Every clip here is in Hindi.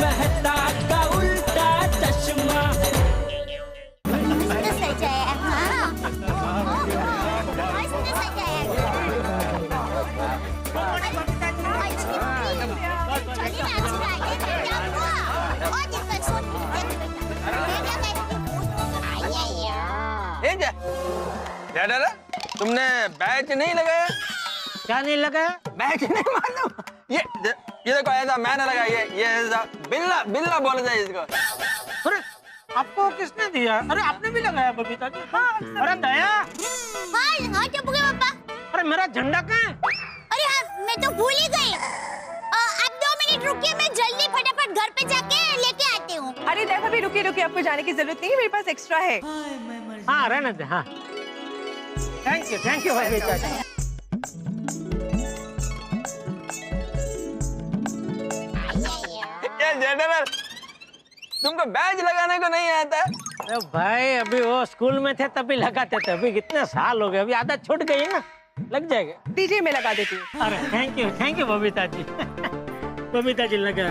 मेहता का उल्टा चश्मा। क्या डर है? तुमने बैच नहीं लगाया? क्या नहीं लगाया? बैच नहीं मालूम? ये देखो ऐसा मैंने लगाया, ये ऐसा बिल्ला बिल्ला बोला जाए इसको। अरे आपको किसने दिया? अरे आपने भी लगाया बबीता जी? हाँ। अरे दया। हाँ चुप गए पापा। अरे मेरा झंडा कहाँ है? अरे हाँ मैं तो भूल ही गई। आप 2 मिनट रुकिए, मैं जल्दी फटाफट घर पे जाके लेके आती हूँ। अरे देखो भी रुकिए, आपको जाने की जरूरत नहीं है, मेरे पास एक्स्ट्रा है। हाँ रहने दे। हाँ थैंक यू बबीता जी। ये जनरल, तुमको बैच लगाने को नहीं आता? अरे भाई अभी वो स्कूल में थे तभी लगाते थे, अभी कितने साल हो गए, अभी आदत छूट गई है ना, लग जाएगा। दीजिए मैं लगा देती हूँ। अरे थैंक यू बबीता जी। बबीता जी लगा।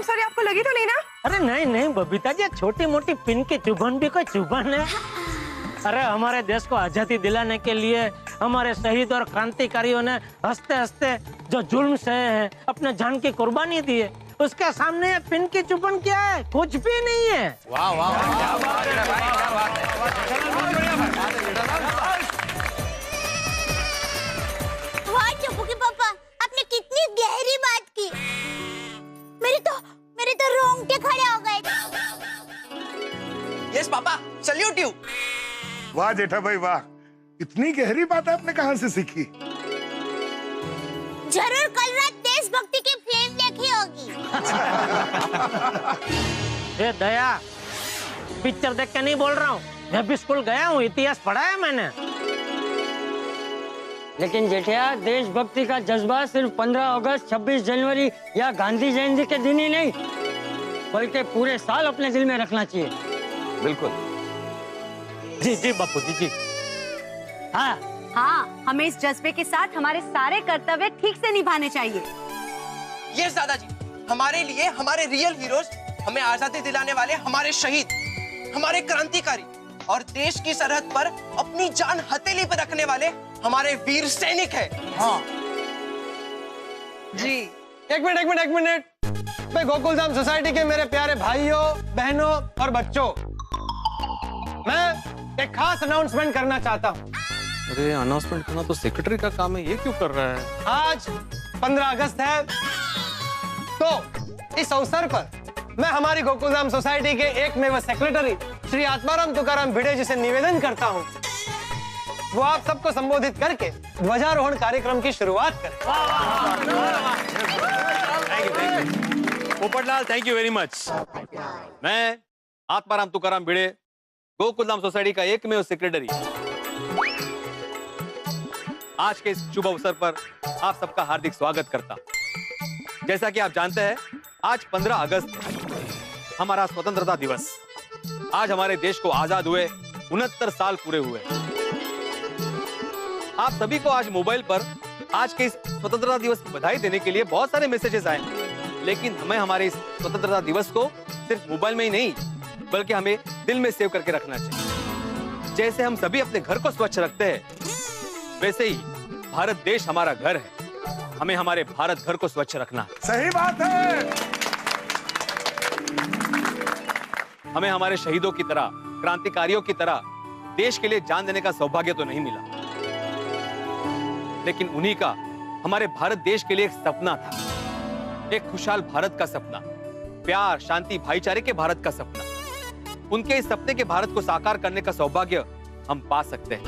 सॉरी आपको लगी तो नहीं ना? अरे नहीं बबीता जी, छोटी मोटी पिन की चुभन भी कोई चुभन है? अरे हमारे देश को आजादी दिलाने के लिए हमारे शहीद और क्रांतिकारियों ने हंसते हंसते जो जुल्म सहे हैं, अपने जान की कुर्बानी दी है, उसके सामने पिन की चुभन क्या है? कुछ भी नहीं है। वाह वाह क्या बात है भाई, क्या बात है। वाह चुपुके पापा, आपने कितनी गहरी बात की। मेरे तो रोंगटे खड़े हो गए। Yes papa, salute you. वाह जेठा भाई वाह, इतनी गहरी बात आपने कहाँ से सीखी? जरूर कल रात देशभक्ति की फिल्म देखी होगी। ए दया, पिक्चर देख के नहीं बोल रहा हूँ, मैं भी स्कूल गया हूँ, इतिहास पढ़ा है मैंने। लेकिन जेठिया, देशभक्ति का जज्बा सिर्फ 15 अगस्त, 26 जनवरी या गांधी जयंती के दिन ही नहीं, बल्कि पूरे साल अपने दिल में रखना चाहिए। बिल्कुल। जी बापू जी। हाँ, हमें इस जज्बे के साथ हमारे सारे कर्तव्य ठीक से निभाने चाहिए। यस दादाजी, हमारे लिए हमारे रियल हीरोज, हमें आजादी दिलाने वाले हमारे शहीद, हमारे क्रांतिकारी और देश की सरहद पर अपनी जान हथेली पर रखने वाले हमारे वीर सैनिक हैं। हाँ जी। एक मिनट। मैं गोकुलधाम सोसाइटी के मेरे प्यारे भाइयों, बहनों और बच्चों, मैं एक खास अनाउंसमेंट करना चाहता हूँ। अरे अनाउंसमेंट करना तो सेक्रेटरी का काम है, ये क्यों कर रहा है? आज 15 अगस्त है, तो इस अवसर पर मैं हमारी गोकुलधाम सोसाइटी के एकमेव सेक्रेटरी श्री आत्माराम तुकाराम भिड़े जी से निवेदन करता हूँ, वो आप सबको संबोधित करके ध्वजारोहण कार्यक्रम की शुरुआत करें। Popatlal, thank you very much. मैं आत्माराम तुकाराम भिड़े, गोकुलधाम सोसाइटी का एकमेव सेक्रेटरी, आज के इस शुभ अवसर पर आप सबका हार्दिक स्वागत करता। जैसा कि आप जानते हैं, आज 15 अगस्त हमारा स्वतंत्रता दिवस। आज हमारे देश को आजाद हुए 69 साल पूरे हुए। आप सभी को आज मोबाइल पर आज के इस स्वतंत्रता दिवस की बधाई देने के लिए बहुत सारे मैसेजेस आए, लेकिन हमें हमारे इस स्वतंत्रता दिवस को सिर्फ मोबाइल में ही नहीं, बल्कि हमें दिल में सेव करके रखना चाहिए। जैसे हम सभी अपने घर को स्वच्छ रखते हैं, वैसे ही भारत देश हमारा घर है, हमें हमारे भारत घर को स्वच्छ रखना है। सही बात है। हमें हमारे शहीदों की तरह, क्रांतिकारियों की तरह देश के लिए जान देने का सौभाग्य तो नहीं मिला, लेकिन उन्हीं का हमारे भारत देश के लिए एक सपना था, एक खुशहाल भारत का सपना, प्यार, शांति, भाईचारे के भारत का सपना। उनके इस सपने के भारत को साकार करने का सौभाग्य हम पा सकते हैं।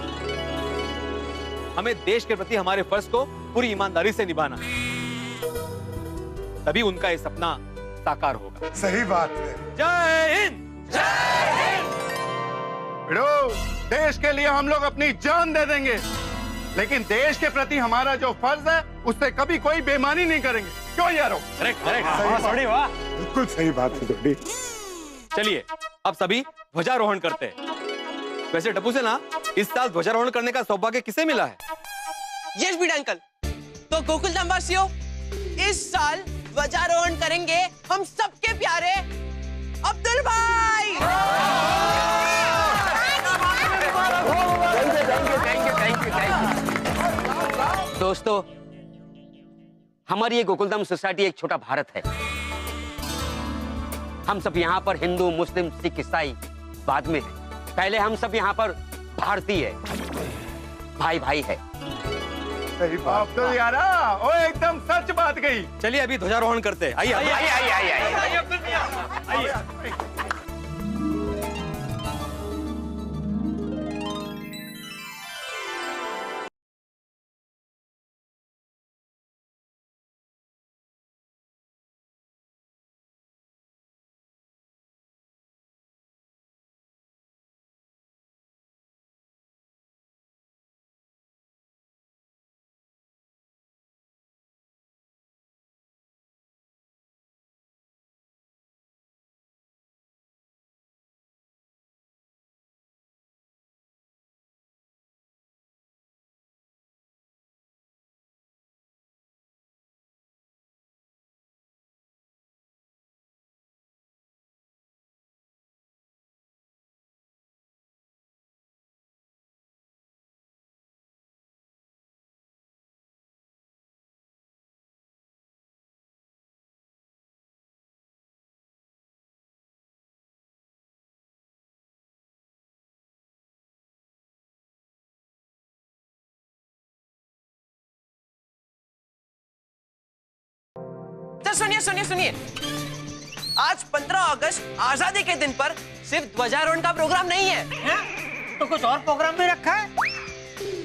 हमें देश के प्रति हमारे फर्ज को पूरी ईमानदारी से निभाना है, तभी उनका ये सपना साकार होगा। सही बात है। जय हिंद। भिड़ो, देश के लिए हम लोग अपनी जान दे देंगे, लेकिन देश के प्रति हमारा जो फर्ज है उससे कभी कोई बेईमानी नहीं करेंगे। क्यों यारो? करेक्ट। वाह, बिल्कुल सही बात है जोड़ी। चलिए अब सभी ध्वजारोहण करते हैं। वैसे टप्पू से ना, इस साल ध्वजारोहण करने का सौभाग्य किसे मिला है? यस भिड़ा अंकल। तो गोकुलधाम वासियों, इस साल ध्वजारोहण करेंगे हम सबके प्यारे अब्दुल भाई। दोस्तों, हमारी ये गोकुलधाम सोसाइटी एक छोटा भारत है। हम सब यहाँ पर हिंदू, मुस्लिम, सिख, ईसाई बाद में हैं। पहले हम सब यहाँ पर भारतीय भाई भाई है। अब्दुल यारा, ओ एकदम सच बात कही। चलिए अभी ध्वजारोहण करते हैं। आइए आइए आइए। सुनिए सुनिए सुनिए, आज 15 अगस्त आजादी के दिन पर सिर्फ ध्वजारोहण का प्रोग्राम नहीं है। तो कुछ और प्रोग्राम भी रखा है?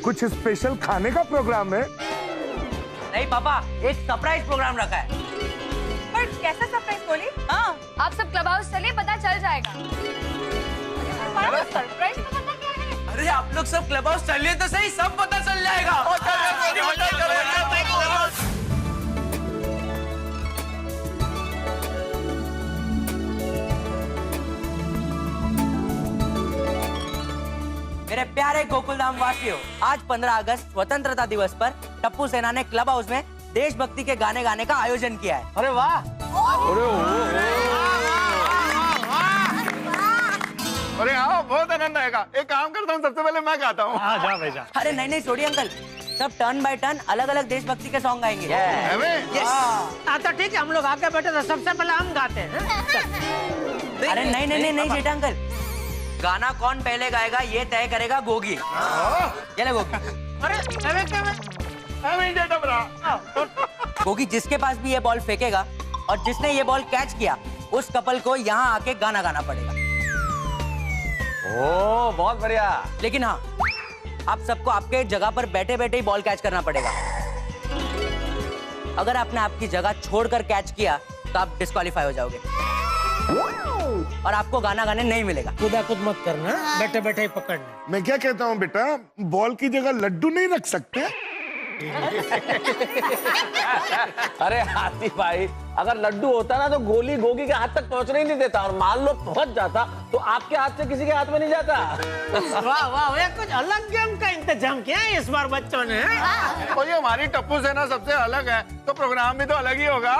कुछ स्पेशल खाने का प्रोग्राम है। नहीं पापा, एक सरप्राइज प्रोग्राम रखा है। पर कैसा सरप्राइज बोली? हाँ, आप सब क्लब हाउस चलिए, पता चल जाएगा। सरप्राइज तो पता क्या है? अरे आप लोग सब क्लब हाउस चलिए तो सही, सब पता चल जाएगा। मेरे प्यारे गोकुलधाम वासियों, आज 15 अगस्त स्वतंत्रता दिवस पर टप्पू सेना ने क्लब हाउस में देशभक्ति के गाने गाने का आयोजन किया है। अरे वाह! अरे हाँ, बहुत आनंद आएगा। एक काम करता हूँ, सबसे पहले मैं गाता हूँ। हाँ, जा भेजा। अरे नहीं नहीं छोड़िए अंकल, सब टर्न बाय टर्न अलग अलग देशभक्ति के सॉन्ग गाएंगे। हाँ तो ठीक है, हम लोग आगे बैठे तो सबसे पहले हम गाते हैं। अरे नहीं नहीं नहीं जेठा अंकल, गाना कौन पहले गाएगा ये तय करेगा गोगी। ये ले गोगी। अरे गोगी जिसके पास भी ये बॉल फेंकेगा और जिसने ये बॉल कैच किया, उस कपल को यहाँ आके गाना गाना पड़ेगा। ओ, बहुत बढ़िया। लेकिन हाँ, आप सबको आपके जगह पर बैठे बैठे ही बॉल कैच करना पड़ेगा। अगर आपने आपकी जगह छोड़कर कैच किया तो आप डिस्क्वालीफाई हो जाओगे और आपको गाना गाने नहीं मिलेगा। खुदा खुद मत करना, बैठे बैठे ही पकड़ना। मैं क्या कहता हूँ बेटा, बॉल की जगह लड्डू नहीं रख सकते? अरे हाथी भाई, अगर लड्डू होता ना तो गोली गोगी के हाथ तक पहुंचने ही नहीं देता, और मान लो पहुंच जाता तो आपके हाथ से किसी के हाथ में नहीं जाता। वाह वाह, ये कुछ अलग गेम का इंतजाम किया है इस बार बच्चों ने। और ये हमारी टप्पू सेना सबसे अलग है, तो प्रोग्राम भी तो अलग ही होगा।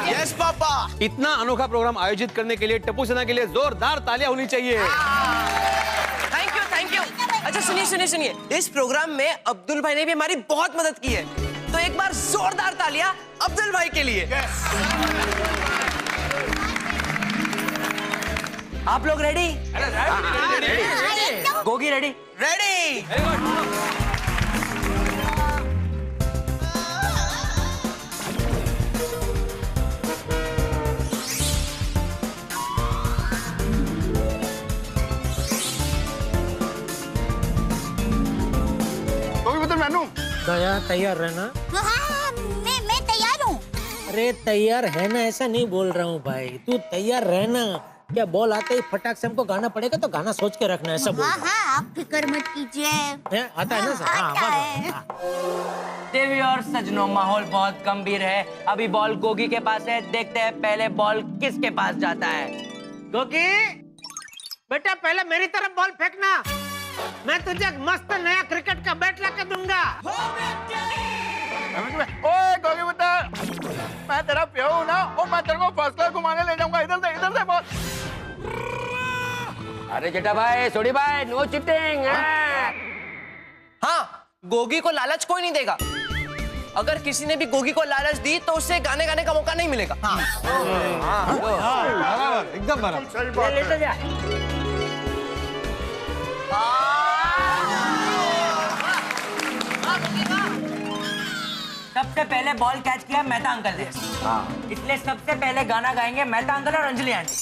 Yes papa. इतना अनोखा प्रोग्राम आयोजित करने के लिए टप्पू सेना के लिए जोरदार तालियां होनी चाहिए। Thank you thank you. अच्छा सुनिए सुनिए सुनिए, इस प्रोग्राम में अब्दुल भाई ने भी हमारी बहुत मदद की है, तो एक बार जोरदार तालियां अब्दुल भाई के लिए। आप लोग रेडी? गोगी रेडी? रेडी। दया, तैयार रहना। हाँ, मैं तैयार हूँ। अरे तैयार है ना, ऐसा नहीं बोल रहा हूँ भाई, तू तैयार रहना। क्या बॉल आते ही फटाक से हमको गाना पड़ेगा, तो गाना सोच के रखना, ऐसा बोल। हाँ, आप फिक्र मत कीजिए। आता है ना सर? आता है। देवी और सजनों, माहौल बहुत गंभीर है। अभी बॉल गोगी के पास है, देखते हैं पहले बॉल किसके पास जाता है। गोगी बेटा, पहले मेरी तरफ बॉल फेंकना, मैं तुझे मस्त नया क्रिकेट का बैट लाके दूंगा। ओए गोगी बेटा, पिया हूँ ना, वो मैं तेरे को फर्स्ट क्लास घुमाने ले जाऊंगा। इधर से बोल। अरे जेठा भाई, सोडी भाई, नो चिटिंग। हाँ, गोगी को लालच कोई नहीं देगा। अगर किसी ने भी गोगी को लालच दी तो उसे गाने गाने का मौका नहीं मिलेगा। बराबर, एकदम बराबर। ले तो जा। सबसे पहले बॉल कैच किया मेहता अंकल ने, इसलिए सबसे पहले गाना गाएंगे मेहता अंकल और Anjali aunty.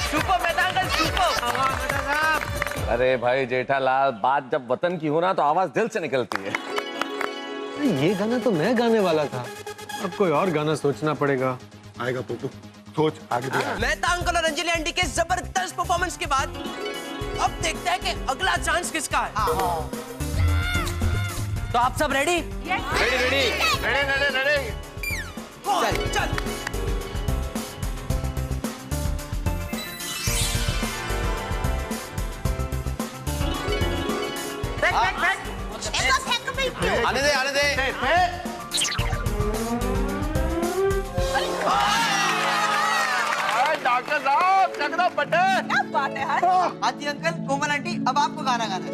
Super Mehta uncle, super. अरे भाई जेठालाल, बात जब वतन की हो ना तो आवाज दिल से निकलती है। ये गाना तो मैं गाने वाला था, अब कोई और गाना सोचना पड़ेगा। आएगा पोपू, सोच आगे भी आएगा। मेहता अंकल और अंजलि आंटी के जबरदस्त परफॉर्मेंस के बाद अब देखते हैं कि अगला चांस किसका है। तो आप सब रेडी? रेडी। चल चल। आने दे। डॉक्टर साहब, चक दो बटन। क्या बात है यार। आती अंकल, कोमल आंटी, अब आपको गाना गाना है।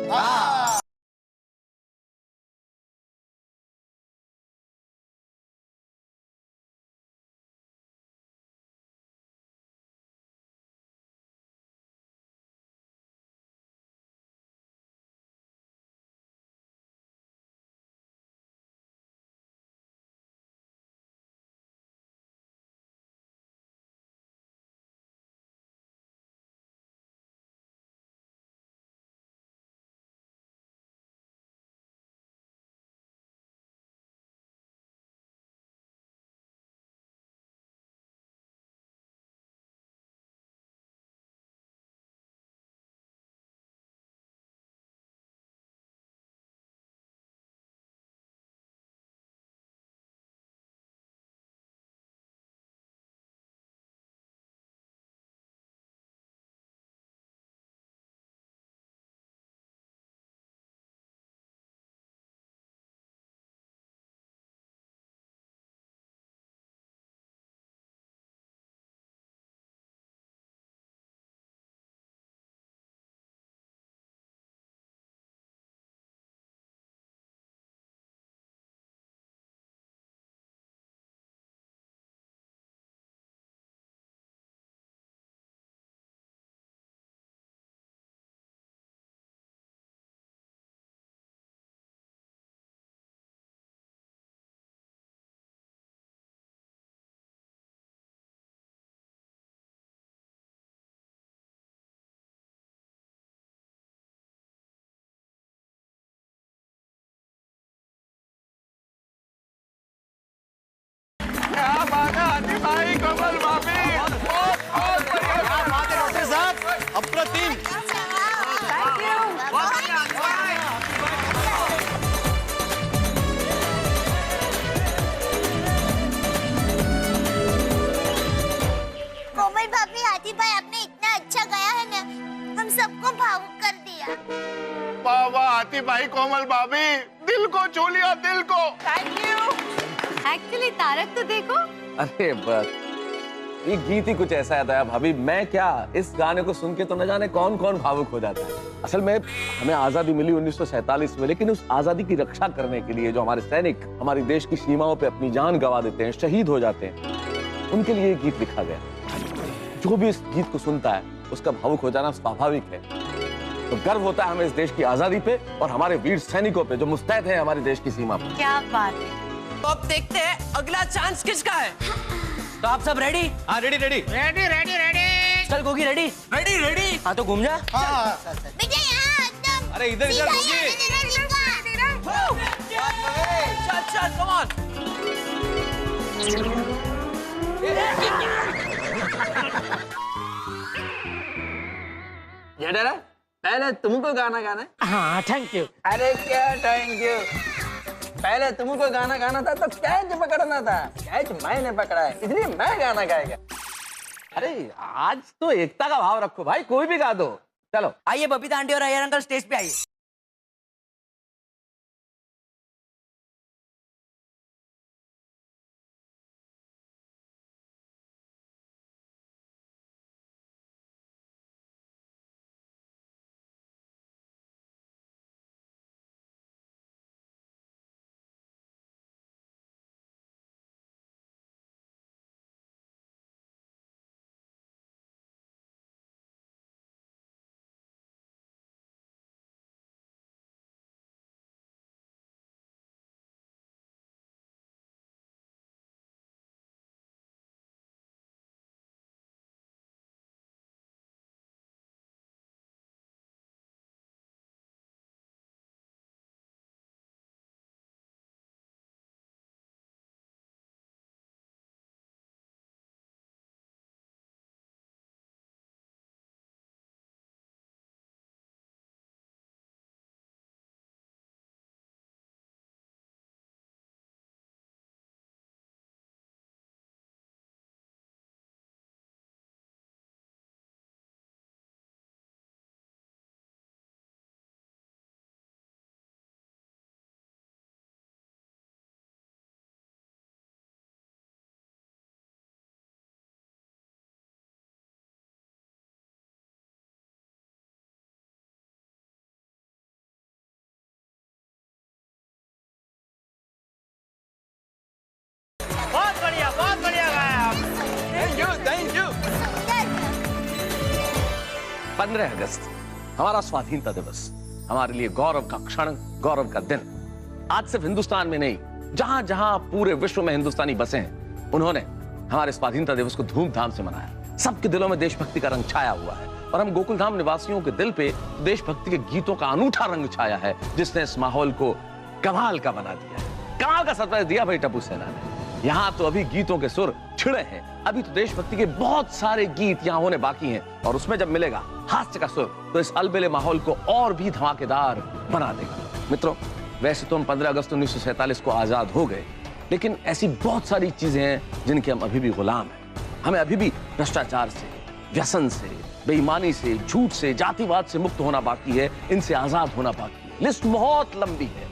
भावुक कर दिया। वाह वाह हाथी भाई, कोमल भाभी, दिल को छू लिया, दिल को। Thank you. एक्चुअली तारक तो देखो। अरे बस ये गीत ही कुछ ऐसा है दया भाभी, मैं क्या इस गाने को सुन के तो न जाने कौन कौन भावुक हो जाता है। असल में हमें आजादी मिली 1947 में, लेकिन उस आजादी की रक्षा करने के लिए जो हमारे सैनिक हमारी देश की सीमाओं पे अपनी जान गंवा देते हैं, शहीद हो जाते हैं, उनके लिए गीत लिखा गया। जो भी इस गीत को सुनता है उसका भावुक हो जाना स्वाभाविक है। तो गर्व होता है हमें इस देश की आजादी पे और हमारे वीर सैनिकों पे जो मुस्तैद है हमारे देश की सीमा पर। क्या बात है। तो अब देखते हैं अगला चांस किसका है। तो आप सब रेडी? हाँ ready ready ready ready ready. चल गोगी रेडी? Ready ready. हाँ तो घूम जा। बेटा यहाँ एकदम अरे इधर इधर गोगी। चल चल कम ऑन। जडेरा, पहले तुमको गाना गाना है। हाँ थैंक यू। अरे क्या थैंक यू। पहले तुमको गाना गाना था तो कैच पकड़ना था, कैच मैंने पकड़ा है इसलिए मैं गाना गाएगा। अरे आज तो एकता का भाव रखो भाई, कोई भी गा दो। चलो आइए बबीता आंटी और अय्यर अंकल स्टेज पे आइए। बहुत बढ़िया गाया आप। Thank you. 15 अगस्त हमारा स्वाधीनता दिवस, हमारे लिए गौरव का क्षण, गौरव का दिन। आज सिर्फ हिंदुस्तान में नहीं, जहां जहां पूरे विश्व में हिंदुस्तानी बसे हैं, उन्होंने हमारे स्वाधीनता दिवस को धूमधाम से मनाया। सबके दिलों में देशभक्ति का रंग छाया हुआ है और हम गोकुलधाम निवासियों के दिल पे देशभक्ति के गीतों का अनूठा रंग छाया है, जिसने इस माहौल को कमाल का बना दिया है। कमाल का सरप्राइज दिया भाई टप्पू सेना ने। यहाँ तो अभी गीतों के सुर छिड़े हैं, अभी तो देशभक्ति के बहुत सारे गीत यहाँ होने बाकी हैं और उसमें जब मिलेगा हास्य का सुर तो इस अलबेले माहौल को और भी धमाकेदार बना देगा। मित्रों, वैसे तो हम 15 अगस्त 1947 को आजाद हो गए, लेकिन ऐसी बहुत सारी चीजें हैं जिनके हम अभी भी गुलाम हैं। हमें अभी भी भ्रष्टाचार से, व्यसन से, बेईमानी से, झूठ से, जातिवाद से मुक्त होना बाकी है, इनसे आजाद होना बाकी है। लिस्ट बहुत लंबी है,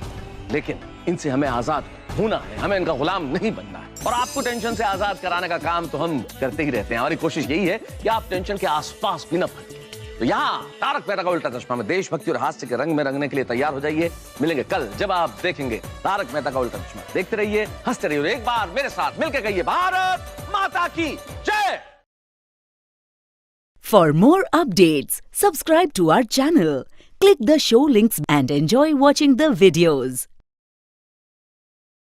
लेकिन इनसे हमें आजाद होना है, हमें इनका गुलाम नहीं बनना है। और आपको टेंशन से आजाद कराने का काम तो हम करते ही रहते हैं। हमारी कोशिश यही है कि आप टेंशन के आसपास भी न फंसे। तो यहाँ तारक मेहता का उल्टा चश्मा में देशभक्ति और हास्य के रंग में रंगने के लिए तैयार हो जाइए। मिलेंगे कल जब आप देखेंगे तारक मेहता का उल्टा चश्मा। देखते रहिए, हंसते रहिए और एक बार मेरे साथ मिलकर कहिए भारत माता की जय। For more updates, subscribe to our channel, click the show links and enjoy watching the videos.